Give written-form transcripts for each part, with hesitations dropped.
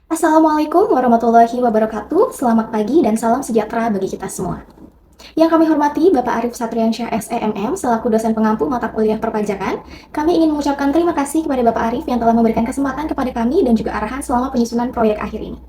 Assalamualaikum warahmatullahi wabarakatuh. Selamat pagi dan salam sejahtera bagi kita semua. Yang kami hormati Bapak Arif Satriansyah SEMM selaku dosen pengampu mata kuliah perpajakan. Kami ingin mengucapkan terima kasih kepada Bapak Arif yang telah memberikan kesempatan kepada kami dan juga arahan selama penyusunan proyek akhir ini.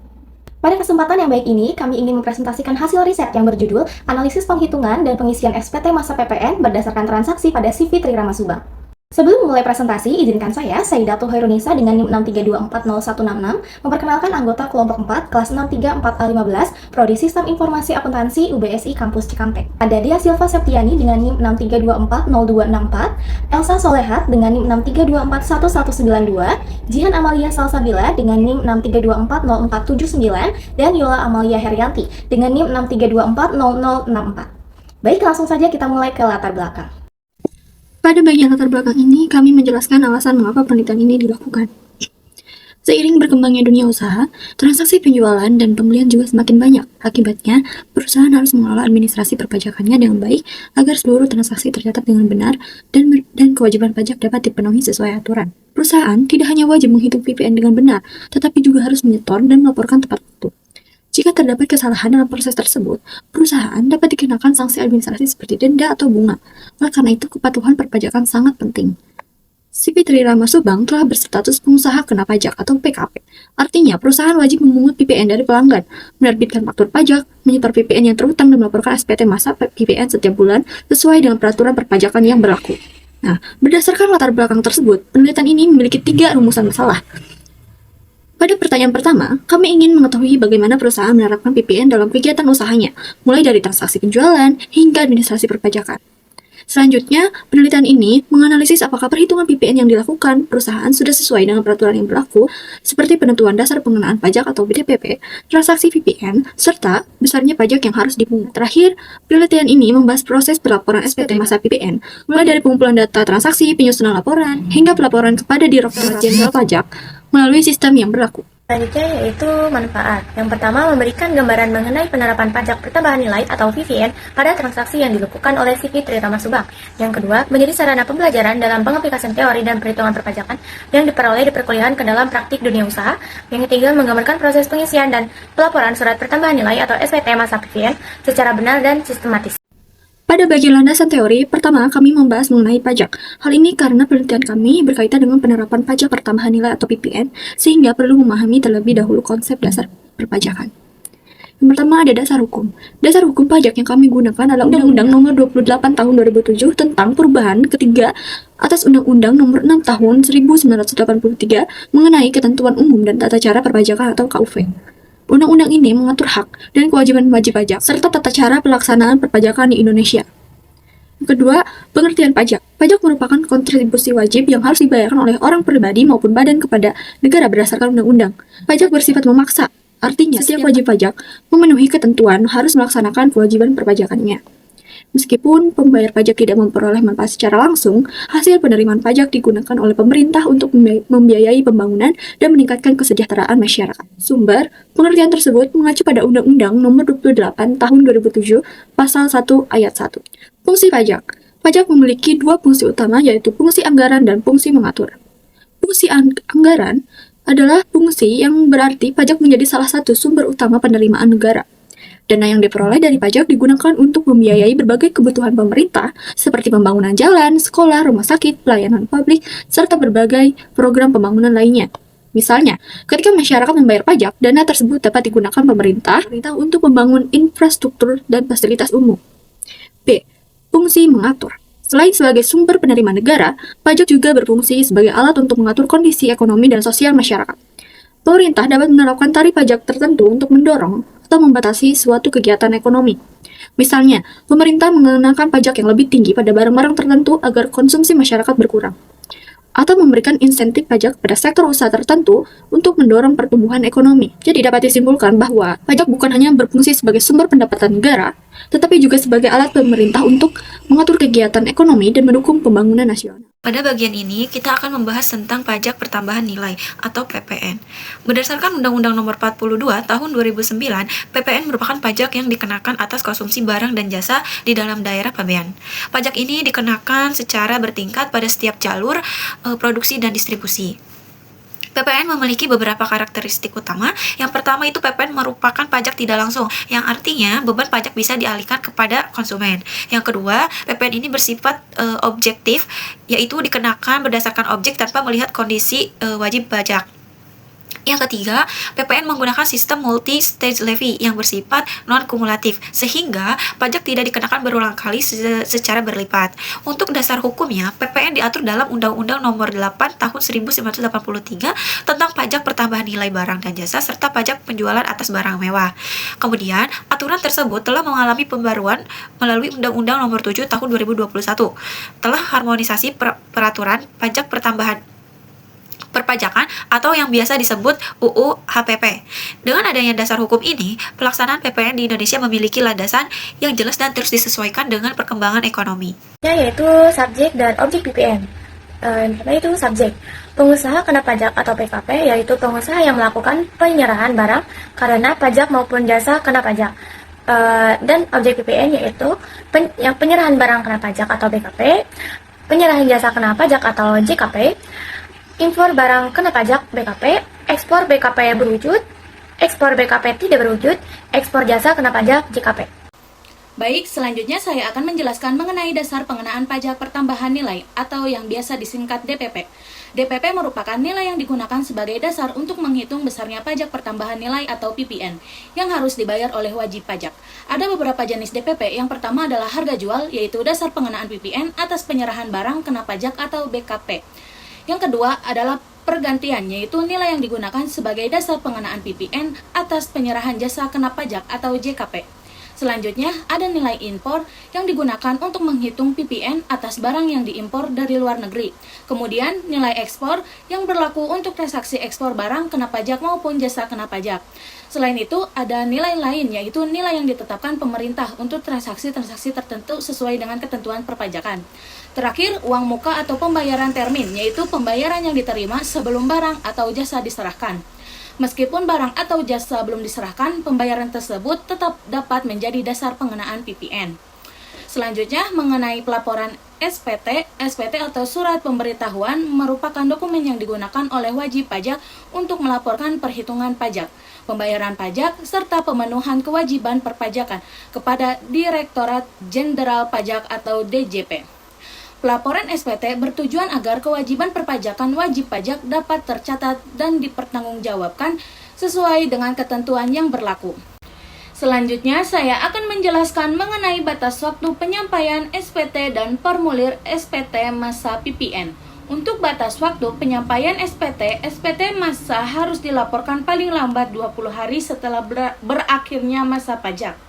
Pada kesempatan yang baik ini, kami ingin mempresentasikan hasil riset yang berjudul Analisis Penghitungan dan Pengisian SPT Masa PPN berdasarkan transaksi pada CV Tri Rama Subang. Sebelum memulai presentasi, izinkan saya, Sayyidatul Khairunisa dengan NIM 632400166, memperkenalkan anggota kelompok 4, kelas 634A15, Prodi Sistem Informasi Akuntansi UBSI Kampus Cikampek. Ada Dia Silva Septiani dengan NIM 632400264, Elsa Solehat dengan NIM 632411192, Jihan Amalia Salsabila dengan NIM 632400479, dan Yola Amalia Herianti dengan NIM 632400064. Baik, langsung saja kita mulai ke latar belakang. Pada bagian latar belakang ini, kami menjelaskan alasan mengapa penelitian ini dilakukan. Seiring berkembangnya dunia usaha, transaksi penjualan dan pembelian juga semakin banyak. Akibatnya, perusahaan harus mengelola administrasi perpajakannya dengan baik agar seluruh transaksi tercatat dengan benar dan kewajiban pajak dapat dipenuhi sesuai aturan. Perusahaan tidak hanya wajib menghitung PPN dengan benar, tetapi juga harus menyetor dan melaporkan tepat waktu. Jika terdapat kesalahan dalam proses tersebut, perusahaan dapat dikenakan sanksi administrasi seperti denda atau bunga. Oleh karena itu, kepatuhan perpajakan sangat penting. CV Tri Rama Subang telah berstatus pengusaha kena pajak atau PKP. Artinya, perusahaan wajib memungut PPN dari pelanggan, menerbitkan faktur pajak, menyetor PPN yang terhutang dan melaporkan SPT masa PPN setiap bulan sesuai dengan peraturan perpajakan yang berlaku. Nah, berdasarkan latar belakang tersebut, penelitian ini memiliki 3 rumusan masalah. Pada pertanyaan pertama, kami ingin mengetahui bagaimana perusahaan menerapkan PPN dalam kegiatan usahanya, mulai dari transaksi penjualan hingga administrasi perpajakan. Selanjutnya, penelitian ini menganalisis apakah perhitungan PPN yang dilakukan perusahaan sudah sesuai dengan peraturan yang berlaku, seperti penentuan dasar pengenaan pajak atau BDPP, transaksi PPN, serta besarnya pajak yang harus dipungut. Terakhir, penelitian ini membahas proses pelaporan SPT masa PPN, mulai dari pengumpulan data transaksi, penyusunan laporan, hingga pelaporan kepada Direktorat Jenderal Pajak melalui sistem yang berlaku. Selanjutnya yaitu manfaat. Yang pertama, memberikan gambaran mengenai penerapan pajak pertambahan nilai atau VPN pada transaksi yang dilakukan oleh CV Tri Rama Subang. Yang kedua, menjadi sarana pembelajaran dalam pengaplikasian teori dan perhitungan perpajakan yang diperoleh di perkuliahan ke dalam praktik dunia usaha. Yang ketiga, menggambarkan proses pengisian dan pelaporan surat pertambahan nilai atau SPT masa VPN secara benar dan sistematis. Pada bagian landasan teori, pertama kami membahas mengenai pajak. Hal ini karena penelitian kami berkaitan dengan penerapan pajak pertambahan nilai atau PPN, sehingga perlu memahami terlebih dahulu konsep dasar perpajakan. Yang pertama ada dasar hukum. Dasar hukum pajak yang kami gunakan adalah Undang-Undang Nomor 28 Tahun 2007 tentang perubahan ketiga atas Undang-Undang Nomor 6 Tahun 1983 mengenai ketentuan umum dan tata cara perpajakan atau KUV. Undang-undang ini mengatur hak dan kewajiban wajib pajak, serta tata cara pelaksanaan perpajakan di Indonesia. Yang kedua, pengertian pajak. Pajak merupakan kontribusi wajib yang harus dibayarkan oleh orang pribadi maupun badan kepada negara berdasarkan undang-undang. Pajak bersifat memaksa, artinya setiap wajib pajak memenuhi ketentuan harus melaksanakan kewajiban perpajakannya. Meskipun pembayar pajak tidak memperoleh manfaat secara langsung, hasil penerimaan pajak digunakan oleh pemerintah untuk membiayai pembangunan dan meningkatkan kesejahteraan masyarakat. Sumber pengertian tersebut mengacu pada Undang-Undang Nomor 28 Tahun 2007, Pasal 1 Ayat 1. Fungsi pajak. Pajak memiliki 2 fungsi utama, yaitu fungsi anggaran dan fungsi mengatur. Fungsi anggaran adalah fungsi yang berarti pajak menjadi salah satu sumber utama penerimaan negara. Dana yang diperoleh dari pajak digunakan untuk membiayai berbagai kebutuhan pemerintah seperti pembangunan jalan, sekolah, rumah sakit, pelayanan publik, serta berbagai program pembangunan lainnya. Misalnya, ketika masyarakat membayar pajak, dana tersebut dapat digunakan pemerintah untuk membangun infrastruktur dan fasilitas umum. B. Fungsi mengatur. Selain sebagai sumber penerimaan negara, pajak juga berfungsi sebagai alat untuk mengatur kondisi ekonomi dan sosial masyarakat. Pemerintah dapat menerapkan tarif pajak tertentu untuk mendorong atau membatasi suatu kegiatan ekonomi. Misalnya, pemerintah mengenakan pajak yang lebih tinggi pada barang-barang tertentu agar konsumsi masyarakat berkurang. Atau memberikan insentif pajak pada sektor usaha tertentu untuk mendorong pertumbuhan ekonomi. Jadi dapat disimpulkan bahwa pajak bukan hanya berfungsi sebagai sumber pendapatan negara, tetapi juga sebagai alat pemerintah untuk mengatur kegiatan ekonomi dan mendukung pembangunan nasional. Pada bagian ini, kita akan membahas tentang pajak pertambahan nilai atau PPN. Berdasarkan Undang-Undang Nomor 42 Tahun 2009, PPN merupakan pajak yang dikenakan atas konsumsi barang dan jasa di dalam daerah pabean. Pajak ini dikenakan secara bertingkat pada setiap jalur produksi dan distribusi. PPN memiliki beberapa karakteristik utama. Yang pertama itu PPN merupakan pajak tidak langsung, yang artinya beban pajak bisa dialihkan kepada konsumen. Yang kedua, PPN ini bersifat objektif, yaitu dikenakan berdasarkan objek tanpa melihat kondisi wajib pajak. Yang ketiga, PPN menggunakan sistem multi-stage levy yang bersifat non-kumulatif, sehingga pajak tidak dikenakan berulang kali secara berlipat. Untuk dasar hukumnya, PPN diatur dalam Undang-Undang Nomor 8 Tahun 1983 tentang pajak pertambahan nilai barang dan jasa serta pajak penjualan atas barang mewah. Kemudian, aturan tersebut telah mengalami pembaruan melalui Undang-Undang Nomor 7 Tahun 2021. Telah harmonisasi peraturan pajak perpajakan atau yang biasa disebut UU HPP. Dengan adanya dasar hukum ini, pelaksanaan PPN di Indonesia memiliki landasan yang jelas dan terus disesuaikan dengan perkembangan ekonomi. Yaitu subjek dan objek PPN. Yang pertama itu subjek. Pengusaha kena pajak atau PKP, yaitu pengusaha yang melakukan penyerahan barang karena pajak maupun jasa kena pajak. Dan objek PPN yaitu yang penyerahan barang kena pajak atau BKP, penyerahan jasa kena pajak atau JKP, impor barang kena pajak BKP, ekspor BKP berwujud, ekspor BKP tidak berwujud, ekspor jasa kena pajak JKP. Baik, selanjutnya saya akan menjelaskan mengenai dasar pengenaan pajak pertambahan nilai atau yang biasa disingkat DPP. DPP merupakan nilai yang digunakan sebagai dasar untuk menghitung besarnya pajak pertambahan nilai atau PPN yang harus dibayar oleh wajib pajak. Ada beberapa jenis DPP. Yang pertama adalah harga jual, yaitu dasar pengenaan PPN atas penyerahan barang kena pajak atau BKP. Yang kedua adalah pergantian, yaitu nilai yang digunakan sebagai dasar pengenaan PPN atas penyerahan jasa kena pajak atau JKP. Selanjutnya, ada nilai impor yang digunakan untuk menghitung PPN atas barang yang diimpor dari luar negeri. Kemudian, nilai ekspor yang berlaku untuk transaksi ekspor barang kena pajak maupun jasa kena pajak. Selain itu, ada nilai lain, yaitu nilai yang ditetapkan pemerintah untuk transaksi-transaksi tertentu sesuai dengan ketentuan perpajakan. Terakhir, uang muka atau pembayaran termin, yaitu pembayaran yang diterima sebelum barang atau jasa diserahkan. Meskipun barang atau jasa belum diserahkan, pembayaran tersebut tetap dapat menjadi dasar pengenaan PPN. Selanjutnya, mengenai pelaporan SPT. SPT atau Surat Pemberitahuan merupakan dokumen yang digunakan oleh wajib pajak untuk melaporkan perhitungan pajak, pembayaran pajak, serta pemenuhan kewajiban perpajakan kepada Direktorat Jenderal Pajak atau DJP. Pelaporan SPT bertujuan agar kewajiban perpajakan wajib pajak dapat tercatat dan dipertanggungjawabkan sesuai dengan ketentuan yang berlaku. Selanjutnya, saya akan menjelaskan mengenai batas waktu penyampaian SPT dan formulir SPT masa PPN. Untuk batas waktu penyampaian SPT, SPT masa harus dilaporkan paling lambat 20 hari setelah berakhirnya masa pajak.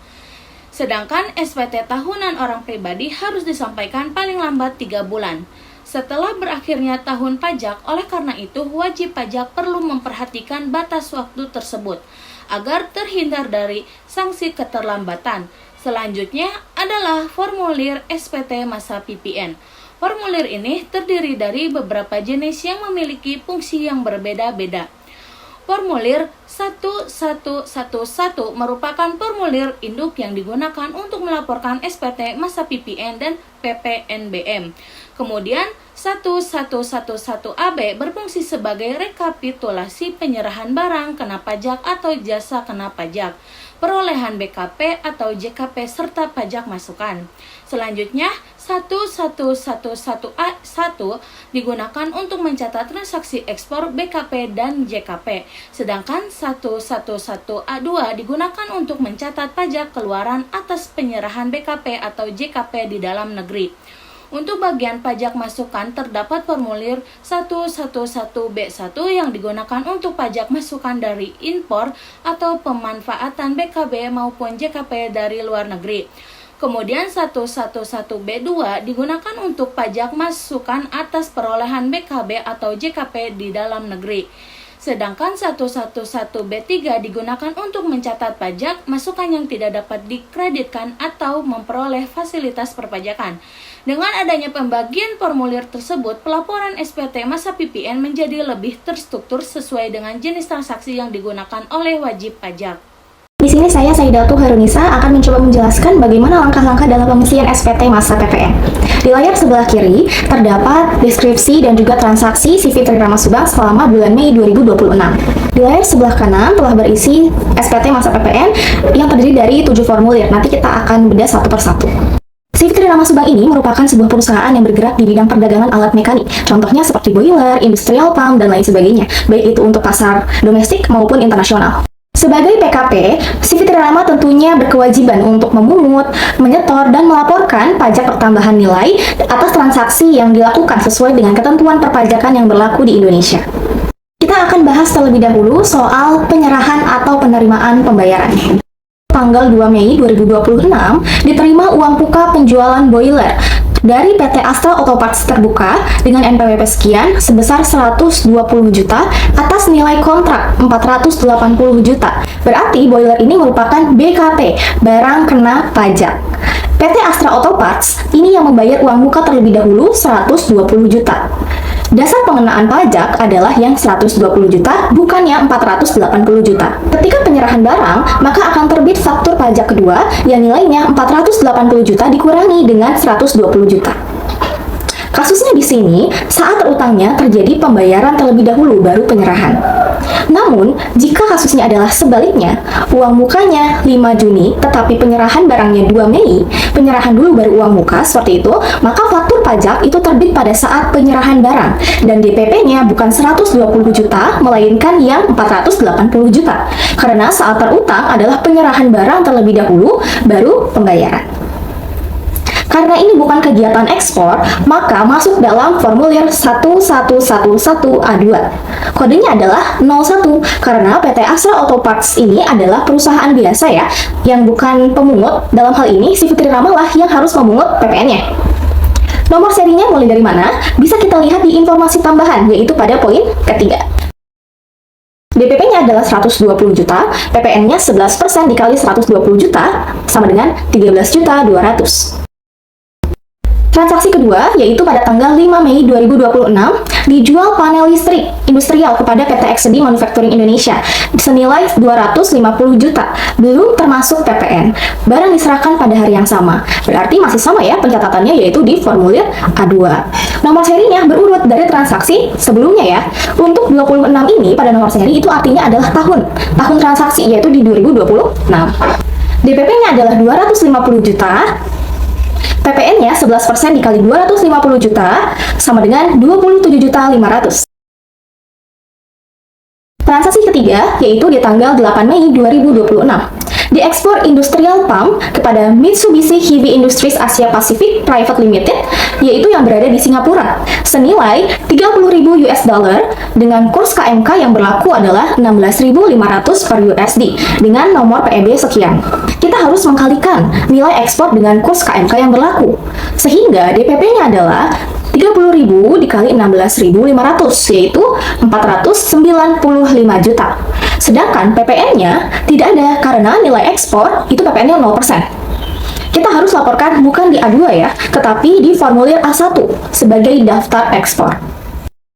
Sedangkan SPT tahunan orang pribadi harus disampaikan paling lambat 3 bulan setelah berakhirnya tahun pajak. Oleh karena itu, wajib pajak perlu memperhatikan batas waktu tersebut agar terhindar dari sanksi keterlambatan. Selanjutnya adalah formulir SPT masa PPN. Formulir ini terdiri dari beberapa jenis yang memiliki fungsi yang berbeda-beda. Formulir 1111 merupakan formulir induk yang digunakan untuk melaporkan SPT masa PPN dan PPNBM. Kemudian 1111AB berfungsi sebagai rekapitulasi penyerahan barang kena pajak atau jasa kena pajak, perolehan BKP atau JKP serta pajak masukan. Selanjutnya, 1111A1 digunakan untuk mencatat transaksi ekspor BKP dan JKP, sedangkan 1111A2 digunakan untuk mencatat pajak keluaran atas penyerahan BKP atau JKP di dalam negeri. Untuk bagian pajak masukan terdapat formulir 111B1 yang digunakan untuk pajak masukan dari impor atau pemanfaatan BKB maupun JKP dari luar negeri. Kemudian 111B2 digunakan untuk pajak masukan atas perolehan BKB atau JKP di dalam negeri. Sedangkan 111B3 digunakan untuk mencatat pajak masukan yang tidak dapat dikreditkan atau memperoleh fasilitas perpajakan. Dengan adanya pembagian formulir tersebut, pelaporan SPT masa PPN menjadi lebih terstruktur sesuai dengan jenis transaksi yang digunakan oleh wajib pajak. Di sini saya, Saidatu Harunisa, akan mencoba menjelaskan bagaimana langkah-langkah dalam pengisian SPT masa PPN. Di layar sebelah kiri, terdapat deskripsi dan juga transaksi CV Tri Rama Subang selama bulan Mei 2026. Di layar sebelah kanan telah berisi SPT masa PPN yang terdiri dari 7 formulir. Nanti kita akan bedah satu persatu. CV Tri Rama Subang ini merupakan sebuah perusahaan yang bergerak di bidang perdagangan alat mekanik. Contohnya seperti boiler, industrial pump, dan lain sebagainya, baik itu untuk pasar domestik maupun internasional. Sebagai PKP, CV Tri Rama tentunya berkewajiban untuk memungut, menyetor, dan melaporkan pajak pertambahan nilai atas transaksi yang dilakukan sesuai dengan ketentuan perpajakan yang berlaku di Indonesia. Kita akan bahas terlebih dahulu soal penyerahan atau penerimaan pembayaran. Tanggal 2 Mei 2026, diterima uang muka penjualan boiler dari PT Astra Auto Parts Terbuka dengan NPWP sekian sebesar 120 juta atas nilai kontrak 480 juta. Berarti boiler ini merupakan BKP, barang kena pajak. PT Astra Auto Parts ini yang membayar uang muka terlebih dahulu 120 juta. Dasar pengenaan pajak adalah yang 120 juta, bukan yang 480 juta. Ketika penyerahan barang, maka akan terbit faktur pajak kedua yang nilainya 480 juta dikurangi dengan 120 juta. Kasusnya di sini, saat terutangnya terjadi pembayaran terlebih dahulu baru penyerahan. Namun, jika kasusnya adalah sebaliknya, uang mukanya 5 Juni, tetapi penyerahan barangnya 2 Mei, penyerahan dulu baru uang muka, seperti itu, maka faktur pajak itu terbit pada saat penyerahan barang, dan DPP-nya bukan 120 juta, melainkan yang 480 juta. Karena saat terutang adalah penyerahan barang terlebih dahulu, baru pembayaran. Karena ini bukan kegiatan ekspor, maka masuk dalam formulir 1111A2. Kodenya adalah 01, karena PT Astra Auto Parts ini adalah perusahaan biasa ya, yang bukan pemungut. Dalam hal ini, CV Tri Rama lah yang harus memungut PPN-nya. Nomor serinya mulai dari mana? Bisa kita lihat di informasi tambahan, yaitu pada poin ketiga. DPP-nya adalah 120 juta, PPN-nya 11% dikali 120 juta, sama dengan 13.200.000. Transaksi kedua, yaitu pada tanggal 5 Mei 2026, dijual panel listrik industrial kepada PT XD Manufacturing Indonesia senilai 250 juta, belum termasuk PPN. Barang diserahkan pada hari yang sama, berarti masih sama ya pencatatannya, yaitu di formulir A2. Nomor serinya berurut dari transaksi sebelumnya ya. Untuk 26 ini pada nomor seri itu artinya adalah tahun transaksi, yaitu di 2026. DPP-nya adalah 250 juta, PPN-nya 11% dikali 250 juta, sama dengan 27.500.000. Transaksi ketiga, yaitu di tanggal 8 Mei 2026. Diekspor industrial pump kepada Mitsubishi Heavy Industries Asia Pacific Private Limited, yaitu yang berada di Singapura, senilai 30.000 US dollar dengan kurs KMK yang berlaku adalah 16.500 per USD dengan nomor PEB sekian. Kita harus mengkalikan nilai ekspor dengan kurs KMK yang berlaku, sehingga DPP-nya adalah 30.000 dikali 16.500, yaitu 495 juta. Sedangkan PPN-nya tidak ada karena nilai ekspor itu PPN-nya 0%. Kita harus laporkan bukan di A2 ya, tetapi di formulir A1 sebagai daftar ekspor.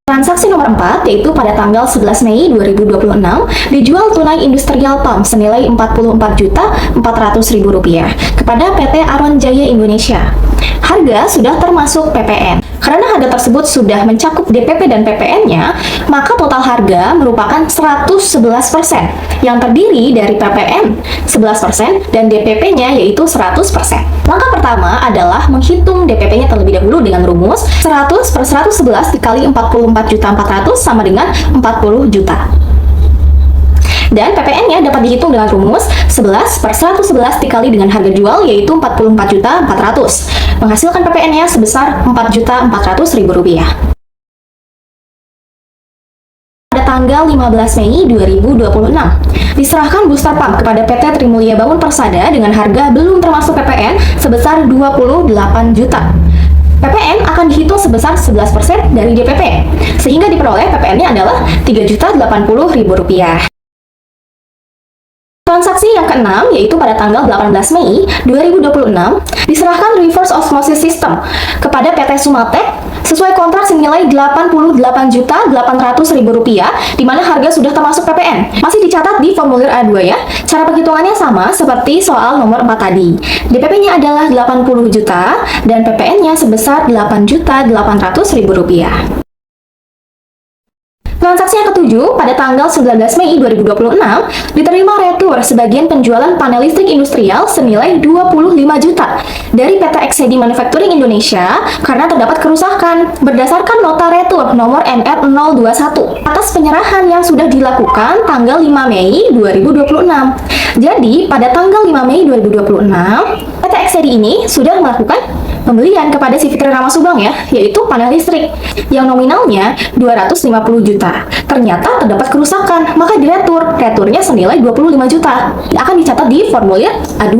Transaksi nomor 4, yaitu pada tanggal 11 Mei 2026, dijual tunai industrial pump senilai Rp44.400.000 kepada PT Aron Jaya Indonesia. Harga sudah termasuk PPN. Karena harga tersebut sudah mencakup DPP dan PPN-nya, maka total harga merupakan 111%, yang terdiri dari PPN 11% dan DPP-nya yaitu 100%. Langkah pertama adalah menghitung DPP-nya terlebih dahulu dengan rumus 100 per 111 dikali 44.400.000 sama dengan 40 juta. Dan PPN-nya dapat dihitung dengan rumus 11 per 111 dikali dengan harga jual yaitu 44.400.000, menghasilkan PPN-nya sebesar Rp4.400.000. Pada tanggal 15 Mei 2026, diserahkan booster pump kepada PT Trimulya Bangun Persada dengan harga belum termasuk PPN sebesar 28 juta. PPN akan dihitung sebesar 11% dari DPP, sehingga diperoleh PPN-nya adalah Rp3.080.000. Transaksi yang keenam, yaitu pada tanggal 18 Mei 2026, diserahkan reverse osmosis system kepada PT Sumatek sesuai kontrak senilai Rp88.800.000, di mana harga sudah termasuk PPN. Masih dicatat di formulir A2 ya. Cara penghitungannya sama seperti soal nomor 4 tadi. DPP-nya adalah 80 juta dan PPN-nya sebesar Rp8.800.000. Transaksi yang ketujuh, pada tanggal 19 Mei 2026, diterima retur sebagian penjualan panel listrik industrial senilai 25 juta dari PT XCD Manufacturing Indonesia karena terdapat kerusakan berdasarkan nota retur nomor NR021 atas penyerahan yang sudah dilakukan tanggal 5 Mei 2026. Jadi, pada tanggal 5 Mei 2026, PT XCD ini sudah melakukan pembelian kepada si Fitri Rama Subang ya, yaitu panel listrik yang nominalnya 250 juta. Ternyata terdapat kerusakan, maka returnya senilai 25 juta. Akan dicatat di formulir A2.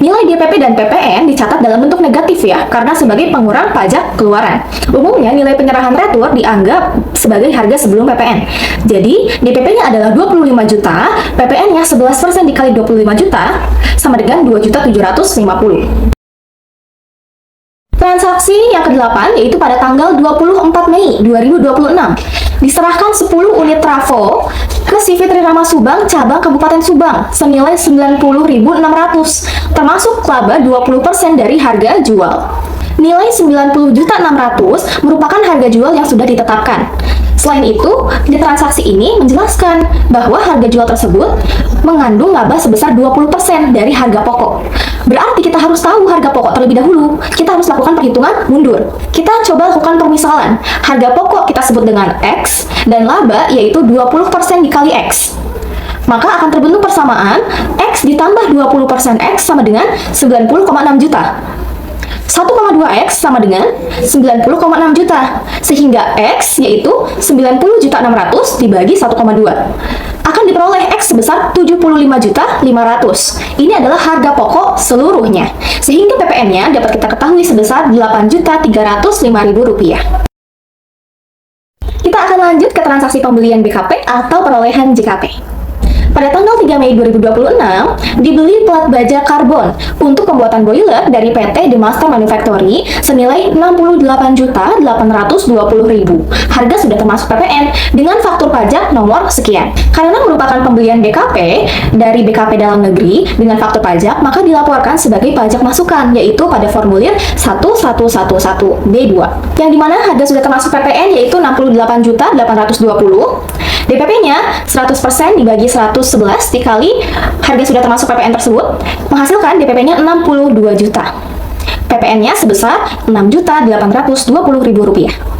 Nilai DPP dan PPN dicatat dalam bentuk negatif ya, karena sebagai pengurang pajak keluaran. Umumnya nilai penyerahan retur dianggap sebagai harga sebelum PPN. Jadi DPP-nya adalah 25 juta, PPN-nya 11% dikali 25 juta sama dengan 2.750.000. Transaksi yang ke-8 yaitu pada tanggal 24 Mei 2026 diserahkan 10 unit trafo ke si Fitri Rama Subang cabang Kabupaten Subang senilai 90.600 termasuk laba 20% dari harga jual. Nilai 90.600.000 merupakan harga jual yang sudah ditetapkan. Selain itu, di transaksi ini menjelaskan bahwa harga jual tersebut mengandung laba sebesar 20% dari harga pokok. Berarti kita harus tahu harga pokok terlebih dahulu. Kita harus lakukan perhitungan mundur. Kita coba lakukan permisalan. Harga pokok kita sebut dengan X dan laba yaitu 20% dikali X. Maka akan terbentuk persamaan X ditambah 20% X sama dengan 90,6 juta. 1,2X sama dengan 90,6 juta. Sehingga X yaitu 90.600.000 dibagi 1,2. Akan diperoleh X sebesar 75.500.000. Ini adalah harga pokok seluruhnya. Sehingga PPN-nya dapat kita ketahui sebesar Rp8.305.000. Kita akan lanjut ke transaksi pembelian BKP atau perolehan JKP. Pada tanggal 3 Mei 2026, dibeli plat baja karbon untuk pembuatan boiler dari PT The Master Manufactory senilai Rp68.820.000. Harga sudah termasuk PPN dengan faktur pajak nomor sekian. Karena merupakan pembelian BKP dari BKP dalam negeri dengan faktur pajak, maka dilaporkan sebagai pajak masukan, yaitu pada formulir 1111B2. Yang dimana harga sudah termasuk PPN yaitu Rp68.820.000. DPP-nya 100% dibagi 111 dikali harga sudah termasuk PPN tersebut menghasilkan DPP-nya 62 juta. PPN-nya sebesar Rp6.820.000.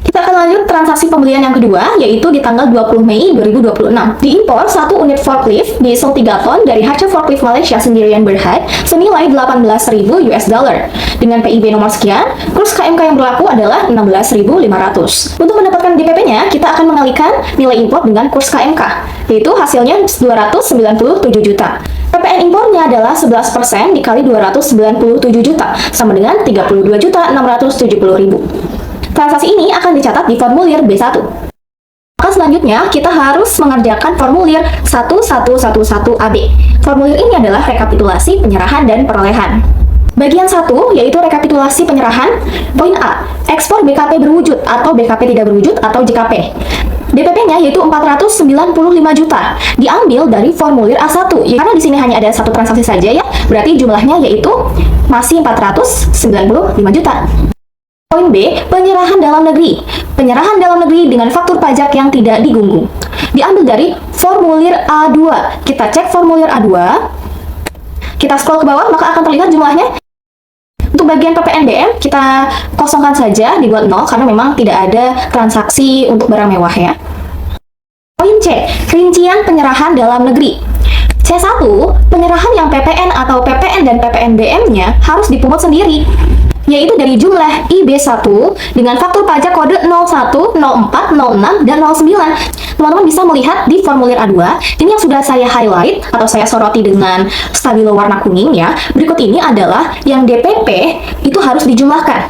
Kita akan lanjut transaksi pembelian yang kedua, yaitu di tanggal 20 Mei 2026. Diimpor 1 unit forklift diesel 3 ton dari Harcha Forklift Malaysia Sendirian Berhad senilai $18.000 dengan PIB nomor sekian. Kurs KMK yang berlaku adalah 16.500. Untuk mendapatkan DPP-nya, kita akan mengalihkan nilai impor dengan kurs KMK, yaitu hasilnya 297 juta. PPN impornya adalah 11% dikali 297 juta, sama dengan 32.670.000. Transaksi ini akan dicatat di formulir B1. Maka selanjutnya, kita harus mengerjakan formulir 1111AB. Formulir ini adalah rekapitulasi penyerahan dan perolehan. Bagian 1, yaitu rekapitulasi penyerahan. Poin A, ekspor BKP berwujud atau BKP tidak berwujud atau JKP. DPP-nya yaitu 495 juta. Diambil dari formulir A1. Ya, karena di sini hanya ada satu transaksi saja ya, berarti jumlahnya yaitu masih 495 juta. Poin B, penyerahan dalam negeri. Penyerahan dalam negeri dengan faktur pajak yang tidak digunggung. Diambil dari formulir A2. Kita cek formulir A2. Kita scroll ke bawah, maka akan terlihat jumlahnya. Untuk bagian PPNBM, kita kosongkan saja, dibuat 0, karena memang tidak ada transaksi untuk barang mewah ya. Poin C, rincian penyerahan dalam negeri. C1, penyerahan yang PPN atau PPN dan PPNBM-nya harus dipungut sendiri, yaitu dari jumlah IB1 dengan faktur pajak kode 01, 04, 06, dan 09. Teman-teman bisa melihat di formulir A2, ini yang sudah saya highlight atau saya soroti dengan stabilo warna kuning ya. Berikut ini adalah yang DPP itu harus dijumlahkan.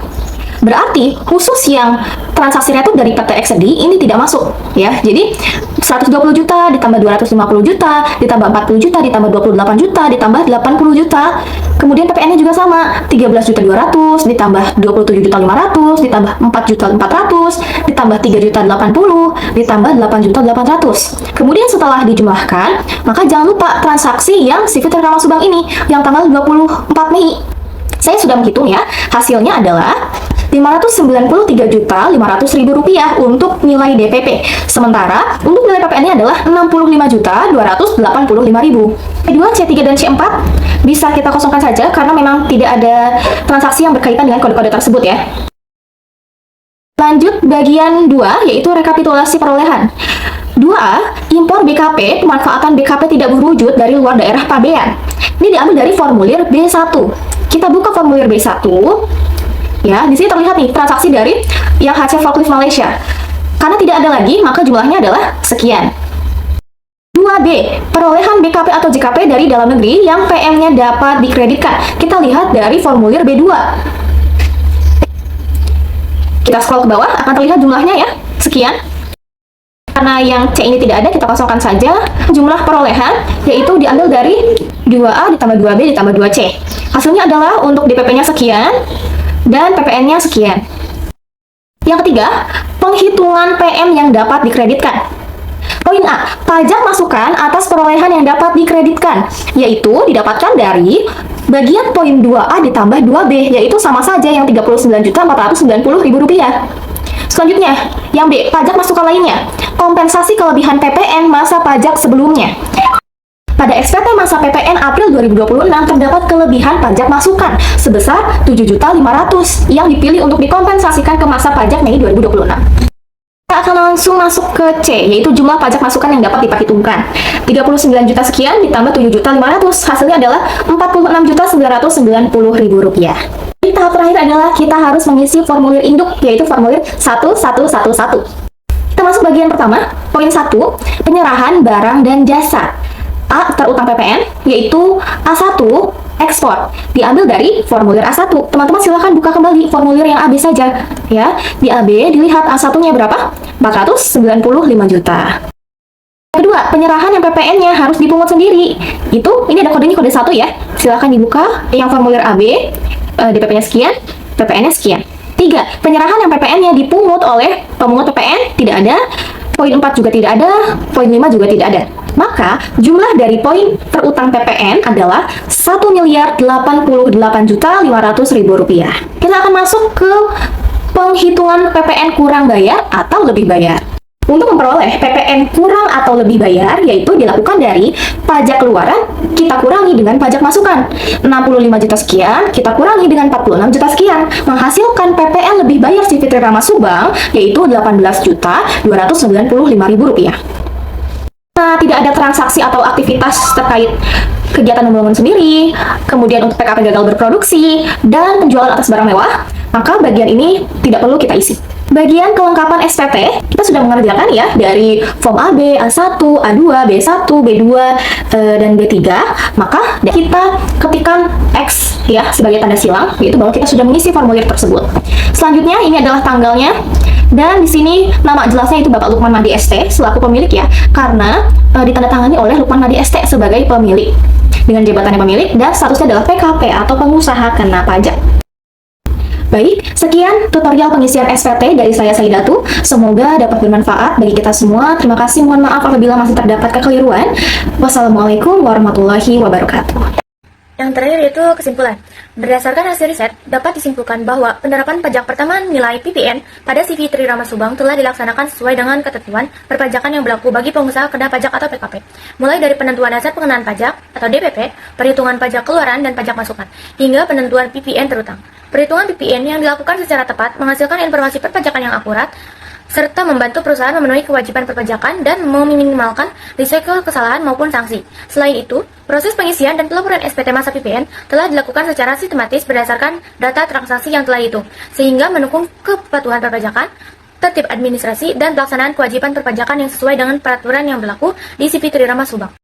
Berarti khusus yang transaksinya itu dari PT XD ini tidak masuk ya. Jadi 120 juta ditambah 250 juta ditambah 40 juta ditambah 28 juta ditambah 80 juta. Kemudian PPN-nya juga sama, 13 juta 200 ditambah 27 juta 500 ditambah 4 juta 400 ditambah 3 juta 80 ditambah 8 juta 800. Kemudian setelah dijumlahkan, maka jangan lupa transaksi yang CV Trirama Subang ini yang tanggal 24 Mei. Saya sudah menghitung ya, hasilnya adalah 593.500.000 rupiah untuk nilai DPP. Sementara untuk nilai PPN-nya adalah 65.285.000. C2, C3, dan C4 bisa kita kosongkan saja karena memang tidak ada transaksi yang berkaitan dengan kode-kode tersebut ya. Lanjut bagian 2, yaitu rekapitulasi perolehan. 2A, impor BKP, pemanfaatan BKP tidak berwujud dari luar daerah pabean. Ini diambil dari formulir B1. Kita buka formulir B1. Ya, di sini terlihat nih transaksi dari yang HC Forklift Malaysia. Karena tidak ada lagi, maka jumlahnya adalah sekian. 2B, perolehan BKP atau JKP dari dalam negeri yang PM-nya dapat dikreditkan. Kita lihat dari formulir B2. Kita scroll ke bawah, akan terlihat jumlahnya ya, sekian. Karena yang C ini tidak ada, kita kosongkan saja. Jumlah perolehan, yaitu diambil dari 2A ditambah 2B ditambah 2C. Hasilnya adalah untuk DPP-nya sekian, dan PPN-nya sekian. Yang ketiga, penghitungan PM yang dapat dikreditkan. Poin A, pajak masukan atas perolehan yang dapat dikreditkan, yaitu didapatkan dari bagian poin 2A ditambah 2B, yaitu sama saja yang 39.490.000 rupiah. Selanjutnya, yang B, pajak masukan lainnya, kompensasi kelebihan PPN masa pajak sebelumnya. Pada SPT masa PPN April 2026 terdapat kelebihan pajak masukan sebesar 7.500.000 yang dipilih untuk dikompensasikan ke masa pajak Mei 2026. Kita akan langsung masuk ke C, yaitu jumlah pajak masukan yang dapat diperhitungkan. 39 juta sekian ditambah 7.500.000, hasilnya adalah 46.990.000 rupiah. Tahap terakhir adalah kita harus mengisi formulir induk, yaitu formulir 1111. Kita masuk bagian pertama, poin 1, penyerahan barang dan jasa. A, terutang PPN, yaitu A1, ekspor. Diambil dari formulir A1. Teman-teman silahkan buka kembali formulir yang AB saja. Ya, di AB dilihat A1-nya berapa? 495 juta. Kedua, penyerahan yang PPN-nya harus dipungut sendiri. Ini ada kodenya, kode 1 ya. Silahkan dibuka yang formulir AB, DPP-nya sekian, PPN-nya sekian. 3, penyerahan yang PPN-nya dipungut oleh pemungut PPN tidak ada. Poin 4 juga tidak ada, poin 5 juga tidak ada. Maka, jumlah dari poin terutang PPN adalah 1.088.500.000 rupiah. Kita akan masuk ke penghitungan PPN kurang bayar atau lebih bayar. Untuk memperoleh PPN kurang atau lebih bayar, yaitu dilakukan dari pajak keluaran, kita kurangi dengan pajak masukan. 65 juta sekian, kita kurangi dengan 46 juta sekian, menghasilkan PPN lebih bayar CV Trirama Subang, yaitu 18.295.000 rupiah. Nah, tidak ada transaksi atau aktivitas terkait kegiatan membangun sendiri, kemudian untuk PKP gagal berproduksi, dan penjualan atas barang mewah, maka bagian ini tidak perlu kita isi. Bagian kelengkapan SPT, kita sudah mengerjakan ya, dari form AB, A1, A2, B1, B2, dan B3, maka kita ketikkan X ya sebagai tanda silang, yaitu bahwa kita sudah mengisi formulir tersebut. Selanjutnya, ini adalah tanggalnya, dan di sini nama jelasnya itu Bapak Lukman Madi ST selaku pemilik ya, karena ditandatangani oleh Lukman Madi ST sebagai pemilik dengan jabatannya pemilik, dan statusnya adalah PKP atau pengusaha kena pajak. Baik, sekian tutorial pengisian SPT dari saya Saidatu. Semoga dapat bermanfaat bagi kita semua. Terima kasih, mohon maaf apabila masih terdapat kekeliruan. Wassalamualaikum warahmatullahi wabarakatuh. Yang terakhir yaitu kesimpulan. Berdasarkan hasil riset, dapat disimpulkan bahwa penerapan pajak pertambahan nilai PPN pada CV Trirama Subang telah dilaksanakan sesuai dengan ketentuan perpajakan yang berlaku bagi pengusaha kena pajak atau PKP, mulai dari penentuan dasar pengenaan pajak atau DPP, perhitungan pajak keluaran dan pajak masukan, hingga penentuan PPN terutang. Perhitungan PPN yang dilakukan secara tepat menghasilkan informasi perpajakan yang akurat, serta membantu perusahaan memenuhi kewajiban perpajakan dan meminimalkan risiko kesalahan maupun sanksi. Selain itu, proses pengisian dan pelaporan SPT masa PPN telah dilakukan secara sistematis berdasarkan data transaksi yang telah dihitung, sehingga mendukung kepatuhan perpajakan, tertib administrasi, dan pelaksanaan kewajiban perpajakan yang sesuai dengan peraturan yang berlaku di CV Trirama Subang.